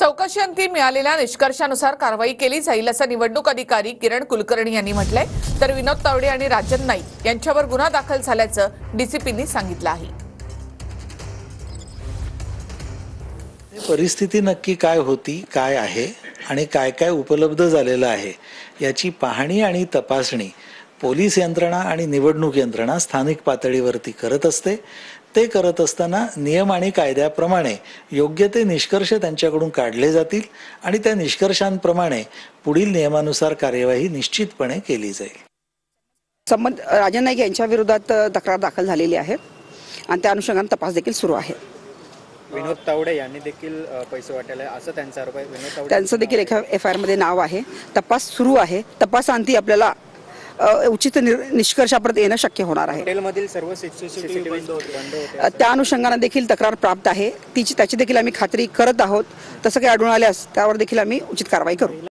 चौकशीअंती मिळालेल्या निष्कर्षानुसार कारवाई केली जाईल असं निवडणूक अधिकारी किरण कुलकर्णी यांनी म्हटलंय। तर विनोद तावडे आणि राजन नाईक यांच्यावर गुन्हा दाखल झाल्याचं डीसीपींनी सांगितलं आहे। परिस्थिती नक्की काय होती, काय आहे आणि काय काय उपलब्ध झालेलं आहे याची पाहणी आणि तपासणी पोलीस यंत्रणा आणि निवडणूक यंत्रणा स्थानिक पातळीवरती करत असते। ते करत असताना नियम आणि कायद्याप्रमाणे योग्य ते निष्कर्ष त्यांच्याकडून काढले जातील आणि त्या निष्कर्षांप्रमाणे पुढील नियमानुसार कार्यवाही निश्चितपणे केली जाईल। राजन नाईक यांच्या विरोधात तक्रार दाखल झालेली आहे आणि त्या अनुषंगाने तपास देखील सुरू आहे। विनोद तावडे यांनी देखील पैसे वाटले असं त्यांचा आरोप आहे। विनोद तावडे त्यांचं देखील एफआयआर मध्ये नाव आहे। तपास सुरू आहे। तपासांती आपल्याला उचित निष्कर्षापर्यंत येणं शक्य होणार आहे। हॉटेलमधील सर्व सीसीटीव्ही बंद होते। त्या अनुषंगाने देखील तक्रार प्राप्त आहे। त्याची देखील आम्ही खात्री करत आहोत। तसं काही आढळून आल्यास त्यावर देखील आम्ही उचित कारवाई करू।